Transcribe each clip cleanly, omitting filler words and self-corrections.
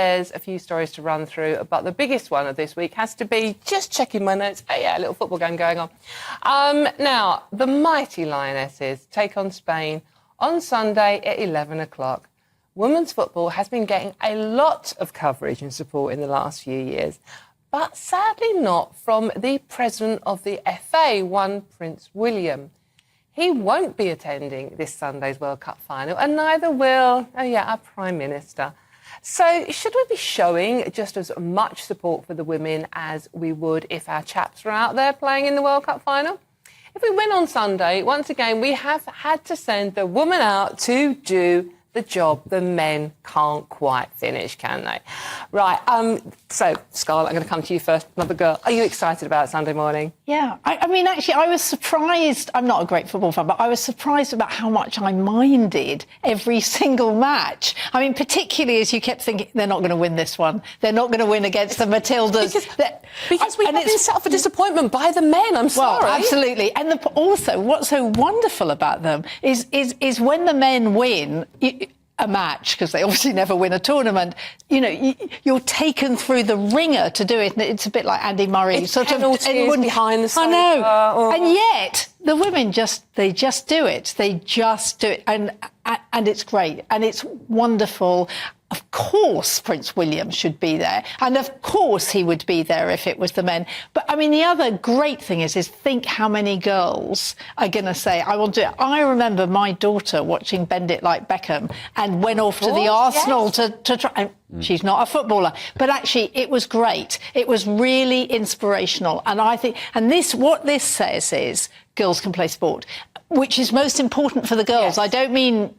There's a few stories to run through, but the biggest one of this week has to be just checking my notes. Oh, yeah, a little football game going on. Now, the mighty Lionesses take on Spain on Sunday at 11 o'clock. Women's football has been getting a lot of coverage and support in the last few years, but sadly not from the president of the FA, one Prince William. He won't be attending this Sunday's World Cup final, and neither will, our Prime Minister. So should we be showing just as much support for the women as we would if our chaps were out there playing in the World Cup final? If we win on Sunday, once again, we have had to send the women out to do the job the men can't quite finish, can they? Right, so, Scarlett, I'm going to come to you first, another girl. Are you excited about Sunday morning? Yeah, I mean, actually, I was surprised. I'm not a great football fan, but I was surprised about how much I minded every single match. I mean, particularly as you kept thinking, they're not going to win this one. They're not going to win against the Matildas. Because we have been set up for disappointment by the men, I'm sorry. Well, absolutely. And also, what's so wonderful about them is when the men win a match, because they obviously never win a tournament, you're taken through the ringer to do it. And it's a bit like Andy Murray. It's sort of behind the sofa. I know. And yet, the women just do it. They just do it. And it's great. And it's wonderful. Of course, Prince William should be there. And of course he would be there if it was the men. But, I mean, the other great thing is think how many girls are going to say, I will do it. I remember my daughter watching Bend It Like Beckham and went off to the Arsenal to try. She's not a footballer. But actually, it was great. It was really inspirational. And I think, what this says is girls can play sport, which is most important for the girls. Yes. I don't mean,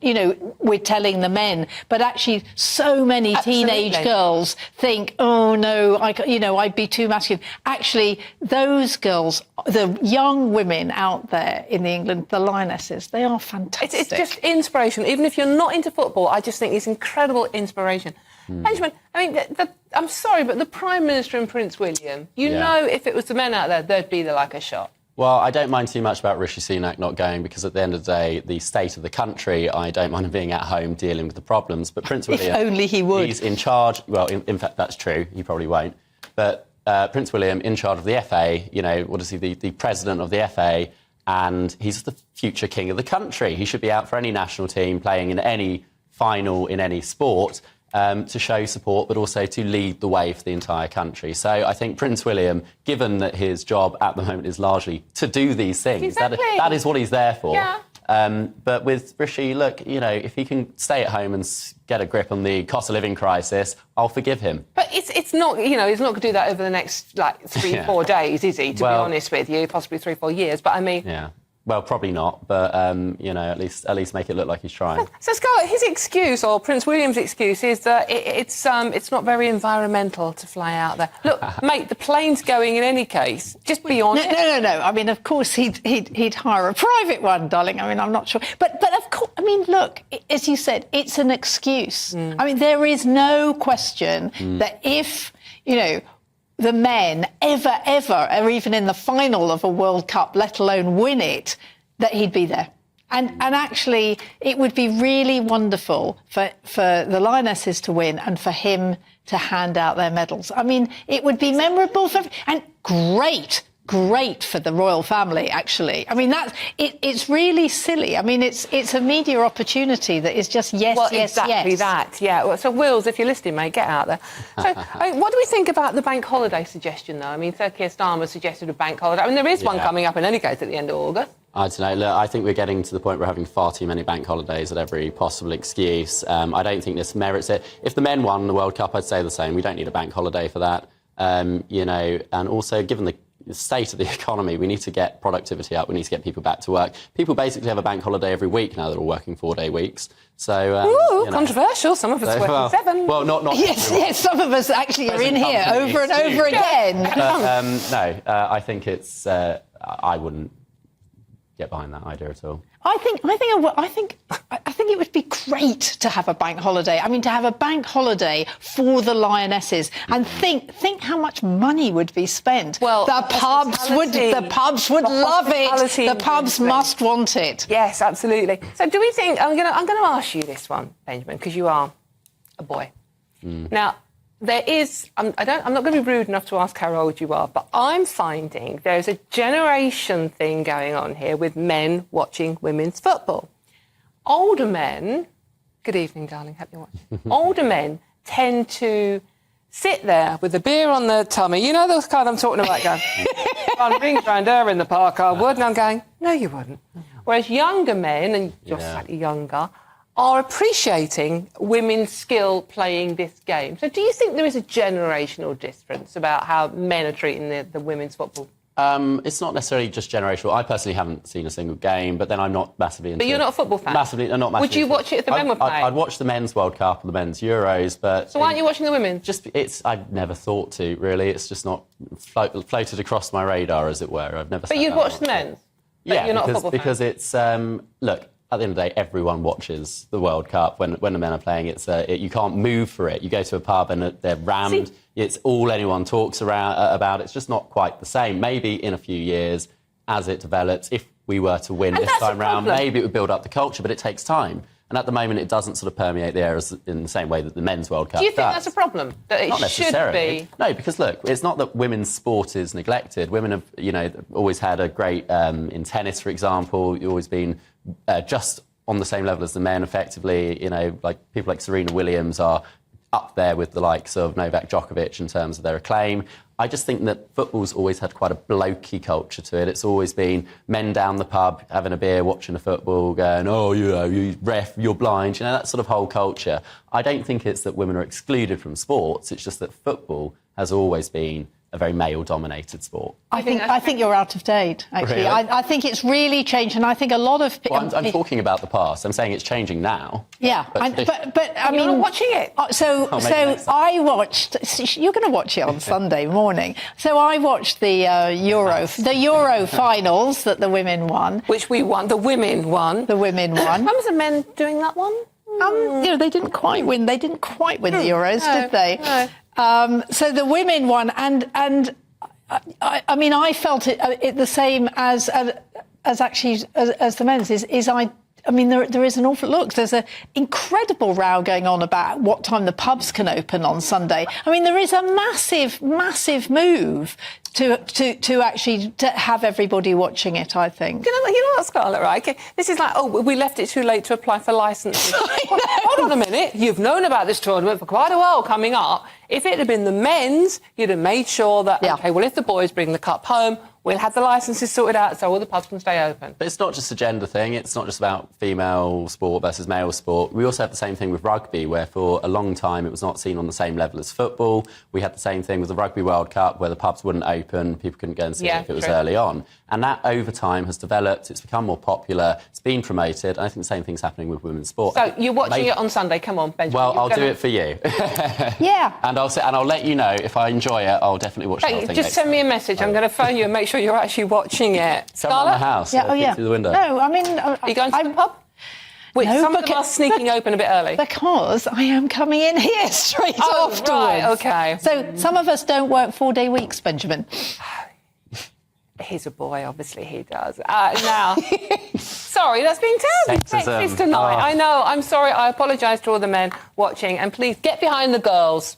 we're telling the men, but actually so many teenage girls think, oh, no, I'd be too masculine. Actually, those girls, the young women out there in England, the Lionesses, they are fantastic. It's just inspiration. Even if you're not into football, I just think it's incredible inspiration. Benjamin, I mean, I'm sorry, but the Prime Minister and Prince William, know if it was the men out there, they'd be there like a shot. Well, I don't mind too much about Rishi Sunak not going because at the end of the day, the state of the country, I don't mind him being at home dealing with the problems. But Prince William... If only he would. He's in charge... Well, in fact, that's true. He probably won't. But Prince William, in charge of the FA, what is he, the president of the FA, and he's the future king of the country. He should be out for any national team, playing in any final in any sport, to show support, but also to lead the way for the entire country. So I think Prince William, given that his job at the moment is largely to do these things, exactly. that is what he's there for. Yeah. But with Rishi, look, if he can stay at home and get a grip on the cost of living crisis, I'll forgive him. But it's not, he's not going to do that over the next, 3-4 days, is he, to be honest with you? Possibly 3-4 years, but I mean... Yeah. Well, probably not, but, at least make it look like he's trying. So, Scarlett, his excuse, or Prince William's excuse, is that it's not very environmental to fly out there. Look, mate, the plane's going in any case. Just be honest. No. I mean, of course, he'd hire a private one, darling. I mean, I'm not sure. But of course, I mean, look, as you said, it's an excuse. I mean, there is no question that if, the men ever, or even in the final of a World Cup, let alone win it, that he'd be there. And actually, it would be really wonderful for the Lionesses to win and for him to hand out their medals. I mean, it would be memorable and great for the royal family, actually. I mean, it's really silly. I mean, it's a media opportunity that is just yes. Exactly that, yeah. Well, so, Wills, if you're listening, mate, get out there. So, what do we think about the bank holiday suggestion, though? I mean, Sir Keir Starmer suggested a bank holiday. I mean, there is one coming up in any case at the end of August. I don't know. Look, I think we're getting to the point where we're having far too many bank holidays at every possible excuse. I don't think this merits it. If the men won the World Cup, I'd say the same. We don't need a bank holiday for that. And also, given the state of the economy, we need to get productivity up. We need to get people back to work. People basically have a bank holiday every week now. They're all working 4-day weeks. So, controversial. Some of us working 7. Well, not. Yes. Some of us actually are in here over and over again. But, I think it's. I wouldn't get behind that idea at all. I think it would be great to have a bank holiday. I mean, to have a bank holiday for the Lionesses, and think how much money would be spent. Well, the pubs would love it. The pubs must want it. Yes, absolutely. So, do we think? I'm going to ask you this one, Benjamin, because you are a boy. Now, there is, I'm not going to be rude enough to ask how old you are, but I'm finding there's a generation thing going on here with men watching women's football. Older men, good evening, darling, hope you're watching. Older men tend to sit there with a beer on their tummy. You know those kind I'm talking about, going, run rings round her in the park, I would. And I'm going, no, you wouldn't. Whereas younger men, and you're slightly younger, are appreciating women's skill playing this game. So do you think there is a generational difference about how men are treating the women's football? It's not necessarily just generational. I personally haven't seen a single game, but then I'm not massively into. But you're not a football fan? Massively, not massively. Would you watch it if the men were playing? I'd watch the men's World Cup or the men's Euros, but... So why aren't you watching the women? I've never thought to, really. It's just not floated across my radar, as it were. I've never... But you'd watch the men's? Yeah, you're not a football fan? because it's... look, at the end of the day, everyone watches the World Cup when the men are playing. You can't move for it. You go to a pub and they're rammed. See? It's all anyone talks about. It's just not quite the same. Maybe in a few years, as it develops, if we were to win this time round, maybe it would build up the culture, but it takes time. And at the moment, it doesn't sort of permeate the air in the same way that the men's World Cup does. Do you think that's a problem? That it Not necessarily. should be? No, because look, it's not that women's sport is neglected. Women have, always had a great in tennis, for example. You've always been just on the same level as the men, effectively. Like people like Serena Williams are up there with the likes of Novak Djokovic in terms of their acclaim. I just think that football's always had quite a blokey culture to it. It's always been men down the pub, having a beer, watching a football, going, oh, you ref, you're blind, that sort of whole culture. I don't think it's that women are excluded from sports. It's just that football has always been a very male-dominated sport. I think you're out of date, actually. Really? I think it's really changed, and I think a lot of... Well, I'm talking about the past. I'm saying it's changing now. Yeah, but I mean... You're not watching it? So I watched... You're going to watch it on Sunday morning. So I watched the Euro finals that the women won. Which we won. The women won. The women won. How was the men doing that one? They didn't quite win. They didn't quite win the Euros, did they? No. So the women won, and I mean, I felt it the same as actually as the men's. I mean, there is an awful look. There's an incredible row going on about what time the pubs can open on Sunday. I mean, there is a massive move to actually have everybody watching it, I think. You know what, Scarlett, right? Okay. This is like, we left it too late to apply for licences. Hold on a minute. You've known about this tournament for quite a while coming up. If it had been the men's, you'd have made sure that, OK, well, if the boys bring the cup home, we'll have the licences sorted out so all the pubs can stay open. But it's not just a gender thing. It's not just about female sport versus male sport. We also have the same thing with rugby, where for a long time it was not seen on the same level as football. We had the same thing with the Rugby World Cup, where the pubs wouldn't open, people couldn't go and see it if it was early on. And that, over time, has developed. It's become more popular. It's been promoted. And I think the same thing's happening with women's sport. So you're watching it on Sunday. Come on, Benjamin. Well, I'll do it for you. Yeah. And I'll let you know if I enjoy it. I'll definitely watch the whole thing. Just send me a message. I'm going to phone you and make sure you're actually watching it. Come around the house. Yeah. Through the window. No, I mean, are you going to the pub? Wait, no, some of them are sneaking open a bit early. Because I am coming in here straight afterwards. Right, OK. So some of us don't work 4-day weeks, Benjamin. He's a boy, obviously he does. Now, sorry, that's been terribly sexist tonight. I know, I'm sorry, I apologise to all the men watching, and please get behind the girls.